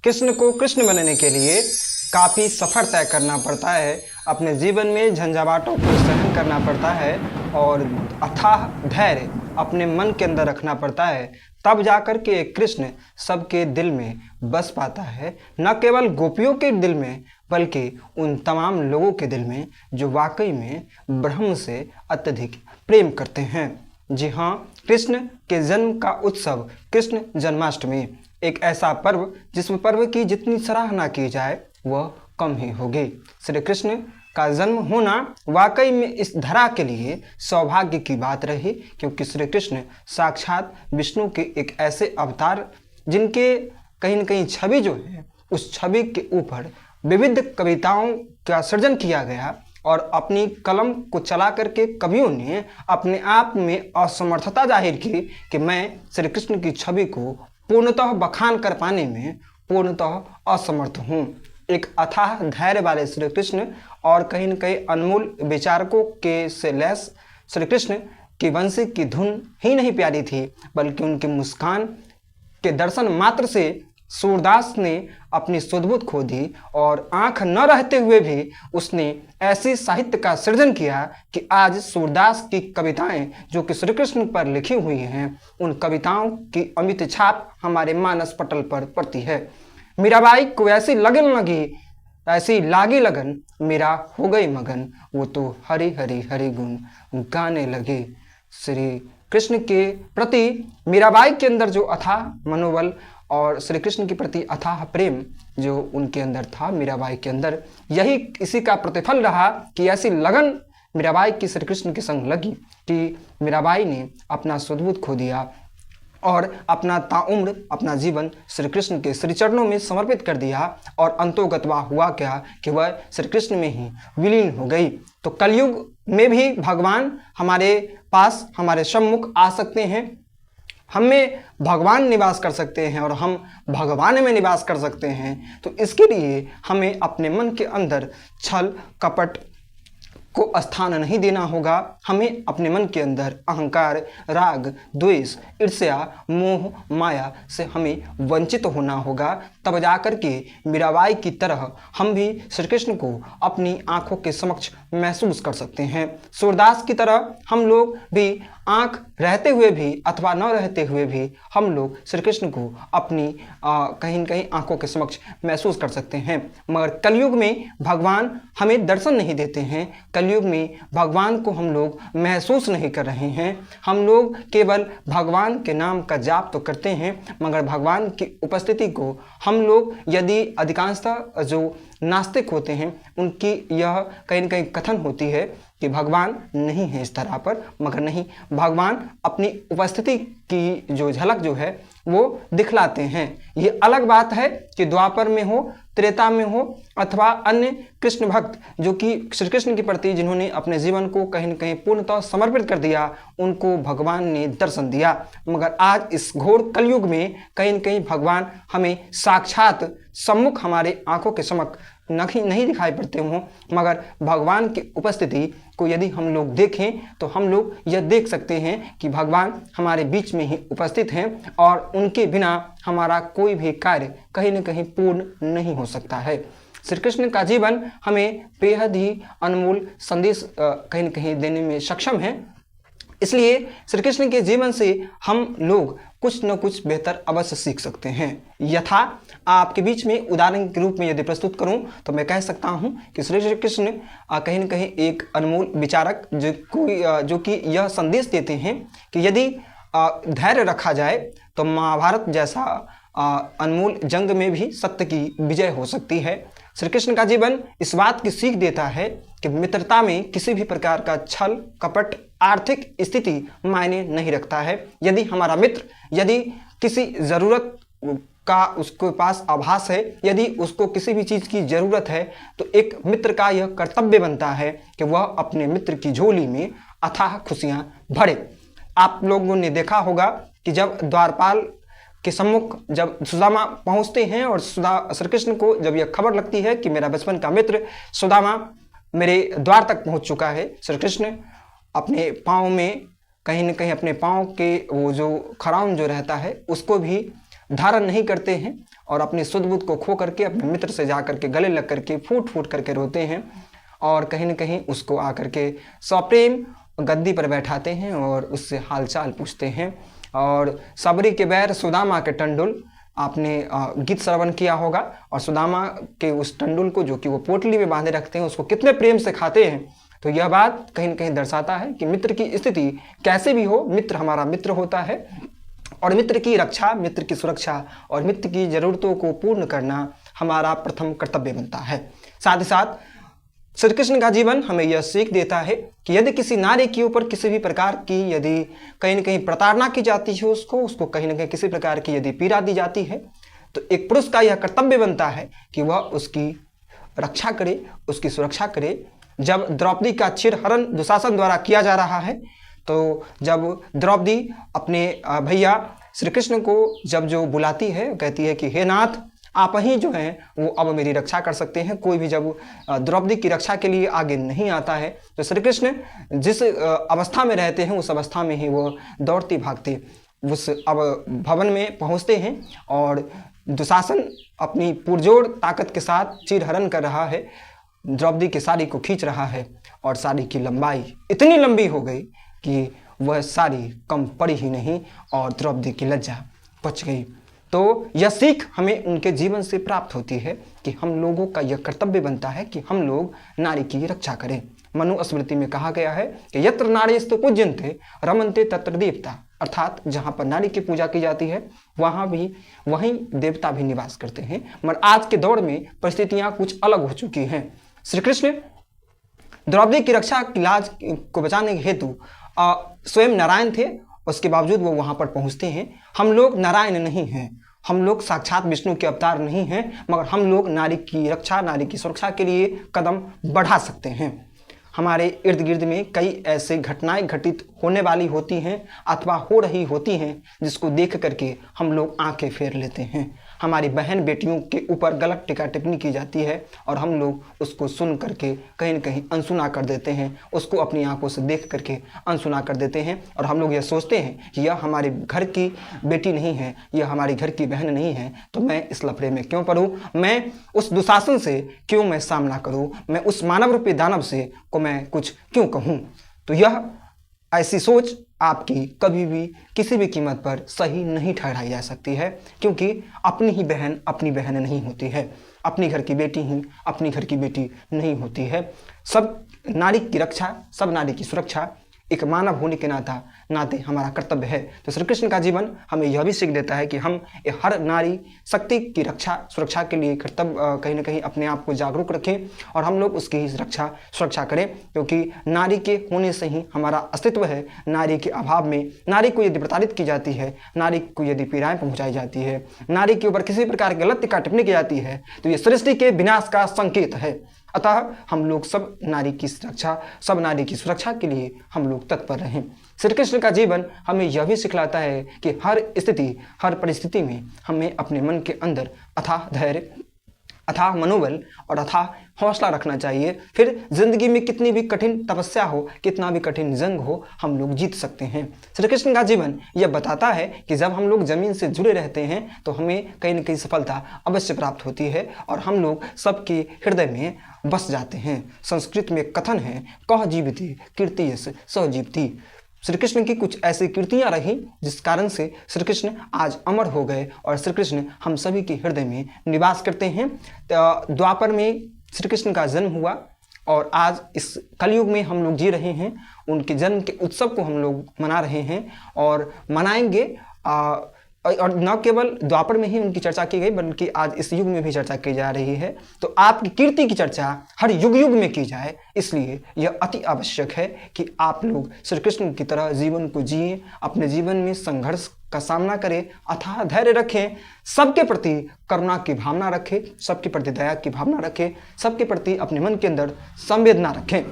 कृष्ण को कृष्ण बनने के लिए काफ़ी सफ़र तय करना पड़ता है, अपने जीवन में झंझावातों को सहन करना पड़ता है और अथाह धैर्य अपने मन के अंदर रखना पड़ता है, तब जाकर के कृष्ण सबके दिल में बस पाता है। न केवल गोपियों के दिल में बल्कि उन तमाम लोगों के दिल में जो वाकई में ब्रह्म से अत्यधिक प्रेम करते हैं। जी हाँ, कृष्ण के जन्म का उत्सव कृष्ण जन्माष्टमी एक ऐसा पर्व जिस पर्व की जितनी सराहना की जाए वह कम ही होगी। श्री कृष्ण का जन्म होना वाकई में इस धरा के लिए सौभाग्य की बात रही, क्योंकि श्री कृष्ण साक्षात विष्णु के एक ऐसे अवतार जिनके कहीं न कहीं छवि जो है उस छवि के ऊपर विविध कविताओं का सृजन किया गया और अपनी कलम को चला करके कवियों ने अपने आप में असमर्थता जाहिर की कि मैं श्री कृष्ण की छवि को पूर्णतः बखान कर पाने में पूर्णतः असमर्थ हूँ। एक अथाह धैर्य वाले श्री कृष्ण और कहीं न कहीं अनमोल विचारकों के से लैस श्री कृष्ण की वंशी की धुन ही नहीं प्यारी थी, बल्कि उनके मुस्कान के दर्शन मात्र से सूरदास ने अपनी सुध-बुध खो दी और आंख न रहते हुए भी उसने ऐसी साहित्य का सृजन किया कि आज सूरदास की कविताएं जो कि श्री कृष्ण पर लिखी हुई हैं, उन कविताओं की अमिट छाप हमारे मानस पटल पर पड़ती है। मीराबाई को ऐसी लगन लगी, ऐसी लागी लगन, मीरा हो गई मगन, वो तो हरि हरि हरि गुण गाने लगे। श्री कृष्ण के प्रति मीराबाई के अंदर जो अथाह मनोबल और श्री कृष्ण के प्रति अथाह प्रेम जो उनके अंदर था, मीराबाई के अंदर, यही इसी का प्रतिफल रहा कि ऐसी लगन मीराबाई की श्री कृष्ण के संग लगी कि मीराबाई ने अपना सुध-बुध खो दिया और अपना ताउम्र अपना जीवन श्री कृष्ण के श्री चरणों में समर्पित कर दिया और अंतोगतवा हुआ क्या कि वह श्री कृष्ण में ही विलीन हो गई। तो कलयुग में भी भगवान हमारे पास हमारे सम्मुख आ सकते हैं, हमें भगवान निवास कर सकते हैं और हम भगवान में निवास कर सकते हैं। तो इसके लिए हमें अपने मन के अंदर छल कपट को स्थान नहीं देना होगा। हमें अपने मन के अंदर अहंकार, राग, द्वेष, ईर्ष्या, मोह, माया से हमें वंचित होना होगा। तब जाकर के मीराबाई की तरह हम भी श्री कृष्ण को अपनी आंखों के समक्ष महसूस कर सकते हैं। सूरदास की तरह हम लोग भी आंख रहते हुए भी अथवा न रहते हुए भी हम लोग श्री कृष्ण को अपनी कहीं न कहीं आंखों के समक्ष महसूस कर सकते हैं। मगर कलयुग में भगवान हमें दर्शन नहीं देते हैं, कलयुग में भगवान को हम लोग महसूस नहीं कर रहे हैं। हम लोग केवल भगवान के नाम का जाप तो करते हैं, मगर भगवान की उपस्थिति को हम लोग यदि अधिकांशतः जो नास्तिक होते हैं उनकी यह कहीं न कहीं कथन होती है कि भगवान नहीं है इस तरह पर, मगर नहीं, भगवान अपनी उपस्थिति की जो झलक जो है वो दिखलाते हैं। ये अलग बात है कि द्वापर में हो, त्रेता में हो अथवा अन्य कृष्ण भक्त जो कि श्री कृष्ण के प्रति जिन्होंने अपने जीवन को कहीं न कहीं पूर्णतः समर्पित कर दिया, उनको भगवान ने दर्शन दिया। मगर आज इस घोर कलयुग में कहीं न कहीं भगवान हमें साक्षात सम्मुख हमारे आंखों के समक्ष नहीं दिखाई पड़ते हों, मगर भगवान की उपस्थिति को यदि हम लोग देखें तो हम लोग यह देख सकते हैं कि भगवान हमारे बीच में ही उपस्थित हैं और उनके बिना हमारा कोई भी कार्य कहीं न कहीं पूर्ण नहीं हो सकता है। श्री कृष्ण का जीवन हमें बेहद ही अनमोल संदेश कहीं न कहीं देने में सक्षम है। इसलिए श्री कृष्ण के जीवन से हम लोग कुछ न कुछ बेहतर अवश्य सीख सकते हैं। यथा आपके बीच में उदाहरण के रूप में यदि प्रस्तुत करूं तो मैं कह सकता हूं कि श्री कृष्ण कहीं न कहीं एक अनमोल विचारक जो कि यह संदेश देते हैं कि यदि धैर्य रखा जाए तो महाभारत जैसा अनमोल जंग में भी सत्य की विजय हो सकती है। श्री कृष्ण का जीवन इस बात की सीख देता है कि मित्रता में किसी भी प्रकार का छल कपट आर्थिक स्थिति मायने नहीं रखता है। यदि हमारा मित्र यदि किसी ज़रूरत का उसके पास आभास है, यदि उसको किसी भी चीज़ की ज़रूरत है, तो एक मित्र का यह कर्तव्य बनता है कि वह अपने मित्र की झोली में अथाह खुशियाँ भरे। आप लोगों ने देखा होगा कि जब द्वारपाल के सम्मुख जब सुदामा पहुंचते हैं और श्री कृष्ण को जब यह खबर लगती है कि मेरा बचपन का मित्र सुदामा मेरे द्वार तक पहुंच चुका है, श्री कृष्ण अपने पाँव में कहीं न कहीं अपने पाँव के वो जो खड़ाउन जो रहता है उसको भी धारण नहीं करते हैं और अपनी सुध बुध को खो करके अपने मित्र से जा करके गले लग करके फूट फूट करके रोते हैं और कहीं न कहीं उसको आकर के सप्रेम गद्दी पर बैठाते हैं और उससे हालचाल पूछते हैं। और सबरी के बैर सुदामा के टंडुल, आपने गीत श्रवण किया होगा। और सुदामा के उस टंडुल को जो कि वो पोटली में बांधे रखते हैं उसको कितने प्रेम से खाते हैं। तो यह बात कहीं न कहीं दर्शाता है कि मित्र की स्थिति कैसे भी हो, मित्र हमारा मित्र होता है और मित्र की रक्षा, मित्र की सुरक्षा और मित्र की ज़रूरतों को पूर्ण करना हमारा प्रथम कर्तव्य बनता है। साथ ही साथ श्री कृष्ण का जीवन हमें यह सीख देता है कि यदि किसी नारी के ऊपर किसी भी प्रकार की यदि कहीं न कहीं प्रताड़ना की जाती है, उसको कहीं न कहीं किसी प्रकार की यदि पीड़ा दी जाती है, तो एक पुरुष का यह कर्तव्य बनता है कि वह उसकी रक्षा करे, उसकी सुरक्षा करे। जब द्रौपदी का चिरहरण दुशासन द्वारा किया जा रहा है, तो जब द्रौपदी अपने भैया श्री कृष्ण को जब जो बुलाती है, कहती है कि हे नाथ, आप ही जो हैं वो अब मेरी रक्षा कर सकते हैं। कोई भी जब द्रौपदी की रक्षा के लिए आगे नहीं आता है, तो श्री कृष्ण जिस अवस्था में रहते हैं उस अवस्था में ही वो दौड़ते भागते उस अब भवन में पहुंचते हैं और दुशासन अपनी पुरजोर ताकत के साथ चिरहरण कर रहा है, द्रौपदी की साड़ी को खींच रहा है और साड़ी की लंबाई इतनी लंबी हो गई कि वह साड़ी कम पड़ी ही नहीं और द्रौपदी की लज्जा बच गई। तो यह सीख हमें उनके जीवन से प्राप्त होती है कि हम लोगों का यह कर्तव्य बनता है कि हम लोग नारी की रक्षा करें। मनुस्मृति में कहा गया है कि यत्र नारीस्तु पूज्यन्ते रमन्ते तत्र देवता, अर्थात जहाँ पर नारी की पूजा की जाती है वहीं देवता भी निवास करते हैं। मगर आज के दौर में परिस्थितियाँ कुछ अलग हो चुकी हैं। श्री कृष्ण द्रौपदी की रक्षा की लाज को बचाने के हेतु स्वयं नारायण थे, उसके बावजूद वो वहाँ पर पहुँचते हैं। हम लोग नारायण नहीं हैं, हम लोग साक्षात विष्णु के अवतार नहीं हैं, मगर हम लोग नारी की रक्षा, नारी की सुरक्षा के लिए कदम बढ़ा सकते हैं। हमारे इर्द गिर्द में कई ऐसे घटनाएं घटित होने वाली होती हैं अथवा हो रही होती हैं जिसको देख करके हम लोग आंखें फेर लेते हैं। हमारी बहन बेटियों के ऊपर गलत टिक्का टिप्पणी की जाती है और हम लोग उसको सुन करके कहीं न कहीं अनसुना कर देते हैं, उसको अपनी आंखों से देख करके अनसुना कर देते हैं और हम लोग यह सोचते हैं कि यह हमारे घर की बेटी नहीं है, यह हमारी घर की बहन नहीं है, तो मैं इस लफड़े में क्यों पड़ूँ, मैं उस दुशासन से क्यों मैं सामना करूँ, मैं उस मानव रूपी दानव से को मैं कुछ क्यों कहूँ। तो यह ऐसी सोच आपकी कभी भी किसी भी कीमत पर सही नहीं ठहराई जा सकती है, क्योंकि अपनी ही बहन अपनी बहन नहीं होती है, अपनी घर की बेटी ही अपनी घर की बेटी नहीं होती है। सब नारी की रक्षा, सब नारी की सुरक्षा एक मानव होने के नाते हमारा कर्तव्य है। तो श्री कृष्ण का जीवन हमें यह भी सीख देता है कि हम हर नारी शक्ति की रक्षा सुरक्षा के लिए कर्तव्य कहीं ना कहीं अपने आप को जागरूक रखें और हम लोग उसकी ही रक्षा सुरक्षा करें, क्योंकि नारी के होने से ही हमारा अस्तित्व है। नारी के अभाव में नारी को यदि प्रताड़ित की जाती है, नारी को यदि पीड़ाएं पहुँचाई जाती है, नारी के ऊपर किसी प्रकार की गलत टिप्पणी की जाती है, तो ये सृष्टि के विनाश का संकेत है। अतः हम लोग सब नारी की रक्षा, सब नारी की सुरक्षा के लिए हम लोग तत्पर रहें। श्री कृष्ण का जीवन हमें यह भी सिखलाता है कि हर स्थिति, हर परिस्थिति में हमें अपने मन के अंदर अथाह धैर्य, अथाह मनोबल और अथाह हौसला रखना चाहिए। फिर जिंदगी में कितनी भी कठिन तपस्या हो, कितना भी कठिन जंग हो, हम लोग जीत सकते हैं। श्री कृष्ण का जीवन यह बताता है कि जब हम लोग जमीन से जुड़े रहते हैं तो हमें कहीं न कहीं सफलता अवश्य प्राप्त होती है और हम लोग सबके हृदय में बस जाते हैं। संस्कृत में कथन है, कह जीवती कीर्ति सह जीवती। श्री कृष्ण की कुछ ऐसी कीर्तियां रही जिस कारण से श्री कृष्ण आज अमर हो गए और श्री कृष्ण हम सभी के हृदय में निवास करते हैं। द्वापर में श्री कृष्ण का जन्म हुआ और आज इस कलयुग में हम लोग जी रहे हैं। उनके जन्म के उत्सव को हम लोग मना रहे हैं और मनाएंगे। और न केवल द्वापर में ही उनकी चर्चा की गई बल्कि आज इस युग में भी चर्चा की जा रही है। तो आपकी कीर्ति की चर्चा हर युग युग में की जाए, इसलिए यह अति आवश्यक है कि आप लोग श्री कृष्ण की तरह जीवन को जिए, अपने जीवन में संघर्ष का सामना करें, अथाह धैर्य रखें, सबके प्रति करुणा की भावना रखें, सबके प्रति दया की भावना रखें, सबके प्रति अपने मन के अंदर संवेदना रखें।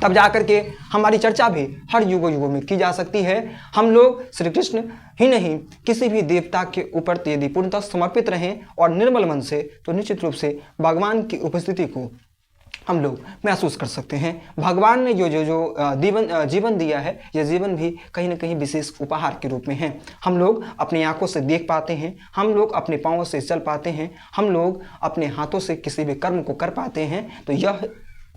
तब जाकर के हमारी चर्चा भी हर युगों युगों में की जा सकती है। हम लोग श्री कृष्ण ही नहीं, किसी भी देवता के ऊपर यदि पूर्णतः समर्पित रहें और निर्मल मन से, तो निश्चित रूप से भगवान की उपस्थिति को हम लोग महसूस कर सकते हैं। भगवान ने जो जीवन दिया है, यह जीवन भी कहीं ना कहीं विशेष उपहार के रूप में है। हम लोग अपनी आंखों से देख पाते हैं, हम लोग अपने पाँवों से चल पाते हैं, हम लोग अपने हाथों से किसी भी कर्म को कर पाते हैं, तो यह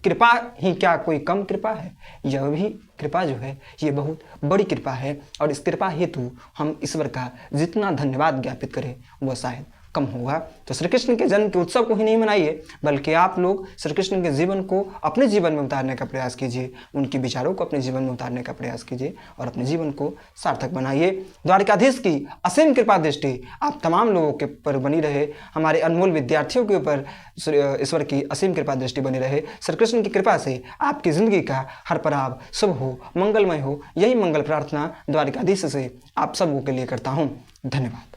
कृपा ही क्या कोई कम कृपा है? यह भी कृपा जो है ये बहुत बड़ी कृपा है, और इस कृपा हेतु हम ईश्वर का जितना धन्यवाद ज्ञापित करें वह शायद कम होगा। तो श्री कृष्ण के जन्म के उत्सव को ही नहीं मनाइए, बल्कि आप लोग श्री कृष्ण के जीवन को अपने जीवन में उतारने का प्रयास कीजिए, उनके विचारों को अपने जीवन में उतारने का प्रयास कीजिए और अपने जीवन को सार्थक बनाइए। द्वारिकाधीश की असीम कृपा दृष्टि आप तमाम लोगों के ऊपर बनी रहे, हमारे अनमोल विद्यार्थियों के ऊपर ईश्वर की असीम कृपा दृष्टि बनी रहे। श्री कृष्ण की कृपा से आपकी जिंदगी का हर पड़ाव शुभ हो, मंगलमय हो, यही मंगल प्रार्थना द्वारिकाधीश से आप सबों के लिए करता हूँ। धन्यवाद।